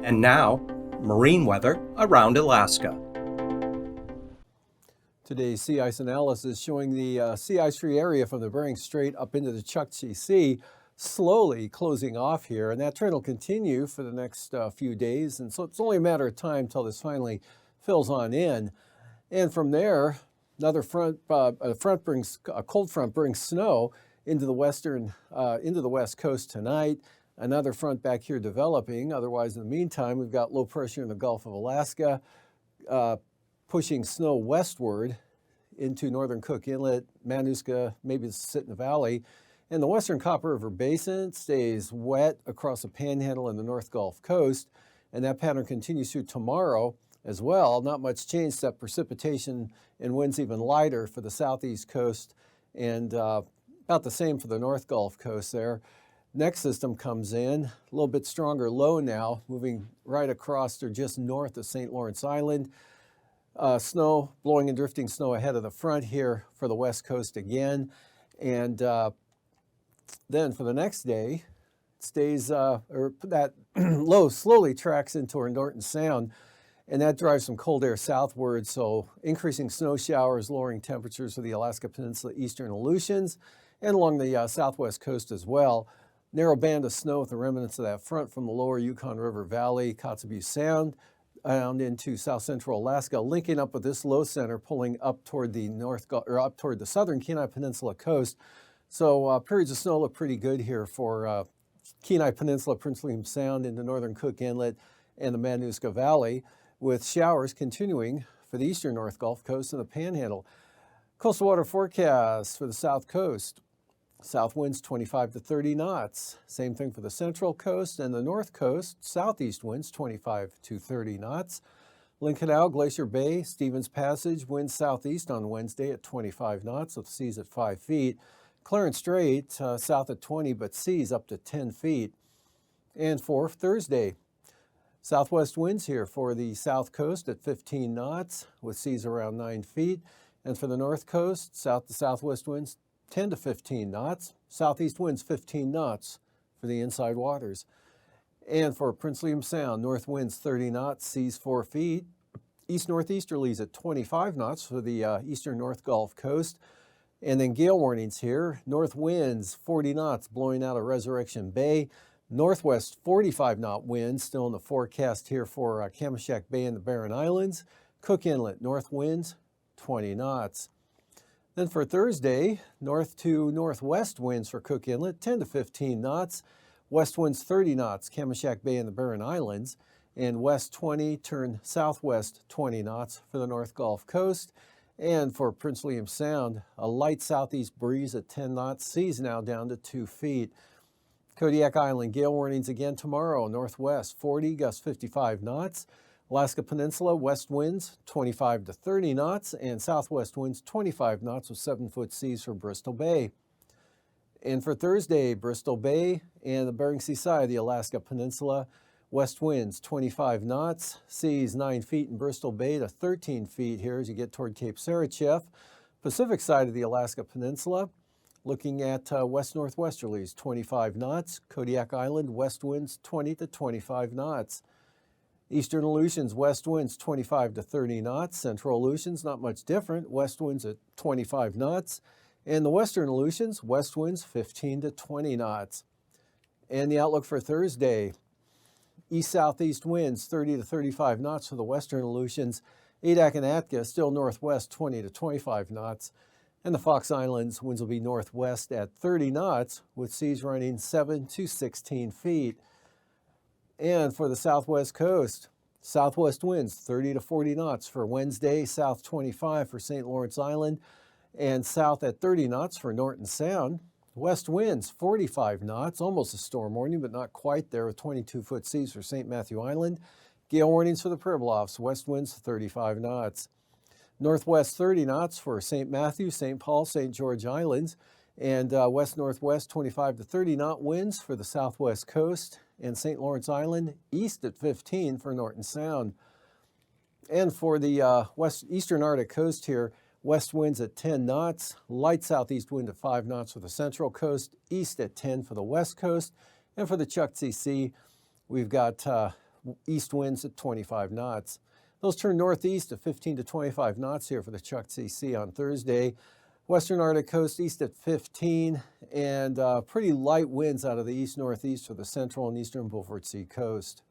And now, marine weather around Alaska. Today's sea ice analysis showing the sea ice-free area from the Bering Strait up into the Chukchi Sea slowly closing off here, and that trend will continue for the next few days, and so it's only a matter of time until this finally fills on in. And from there, another front, a cold front brings snow into the west coast tonight. Another front back here developing. Otherwise, in the meantime, we've got low pressure in the Gulf of Alaska, pushing snow westward into northern Cook Inlet, Manuska, maybe the Sitna Valley. And the western Copper River Basin stays wet across the Panhandle and the North Gulf Coast. And that pattern continues through tomorrow as well. Not much change except precipitation and winds even lighter for the southeast coast and about the same for the North Gulf Coast there. Next system comes in, a little bit stronger low now, moving right across or just north of St. Lawrence Island. Snow, blowing and drifting snow ahead of the front here for the west coast again. And then for the next day, it stays, that low slowly tracks into our Norton Sound, and that drives some cold air southward, so increasing snow showers, lowering temperatures for the Alaska Peninsula, eastern Aleutians, and along the southwest coast as well. Narrow band of snow with the remnants of that front from the lower Yukon River Valley, Kotzebue Sound, down into south central Alaska, linking up with this low center, pulling up toward the up toward the southern Kenai Peninsula coast. So periods of snow look pretty good here for Kenai Peninsula, Prince William Sound into northern Cook Inlet and the Manuska Valley, with showers continuing for the eastern North Gulf Coast and the Panhandle. Coastal water forecast for the south coast. South winds 25 to 30 knots. Same thing for the central coast and the north coast. Southeast winds 25 to 30 knots. Lynn Canal, Glacier Bay, Stevens Passage, winds southeast on Wednesday at 25 knots with seas at 5 feet. Clarence Strait, south at 20, but seas up to 10 feet. And for Thursday, southwest winds here for the south coast at 15 knots with seas around 9 feet. And for the north coast, south to southwest winds 10 to 15 knots. Southeast winds 15 knots for the inside waters. And for Prince William Sound, north winds 30 knots, seas 4 feet. East-northeasterlies at 25 knots for the eastern North Gulf Coast. And then gale warnings here. North winds 40 knots blowing out of Resurrection Bay. Northwest 45-knot winds still in the forecast here for Kamishak Bay and the Barren Islands. Cook Inlet, north winds 20 knots. Then for Thursday, north to northwest winds for Cook Inlet, 10 to 15 knots. West winds 30 knots, Kamishak Bay and the Barren Islands. And west 20, turn southwest 20 knots for the North Gulf Coast. And for Prince William Sound, a light southeast breeze at 10 knots, seas now down to 2 feet. Kodiak Island, gale warnings again tomorrow, northwest 40, gusts 55 knots. Alaska Peninsula, west winds 25 to 30 knots and southwest winds 25 knots with 7-foot seas for Bristol Bay. And for Thursday, Bristol Bay and the Bering Sea side of the Alaska Peninsula, west winds 25 knots, seas 9 feet in Bristol Bay to 13 feet here as you get toward Cape Sarachev. Pacific side of the Alaska Peninsula, looking at west-northwesterlies 25 knots. Kodiak Island, west winds 20 to 25 knots. Eastern Aleutians, west winds 25 to 30 knots. Central Aleutians, not much different. West winds at 25 knots. And the Western Aleutians, west winds 15 to 20 knots. And the outlook for Thursday, east-southeast winds 30 to 35 knots for the Western Aleutians. Adak and Atka, still northwest 20 to 25 knots. And the Fox Islands, winds will be northwest at 30 knots with seas running 7 to 16 feet. And for the southwest coast, southwest winds 30 to 40 knots for Wednesday, south 25 for St. Lawrence Island, and south at 30 knots for Norton Sound. West winds 45 knots, almost a storm warning, but not quite there with 22-foot seas for St. Matthew Island. Gale warnings for the Pribilofs, west winds 35 knots. Northwest 30 knots for St. Matthew, St. Paul, St. George Islands, and west-northwest 25 to 30 knot winds for the southwest coast and St. Lawrence Island, east at 15 for Norton Sound. And for the eastern Arctic coast here, west winds at 10 knots, light southeast wind at 5 knots for the central coast, east at 10 for the west coast. And for the Chukchi Sea, we've got east winds at 25 knots. Those turn northeast at 15 to 25 knots here for the Chukchi Sea on Thursday. Western Arctic coast east at 15, and pretty light winds out of the east-northeast for the central and eastern Beaufort Sea coast.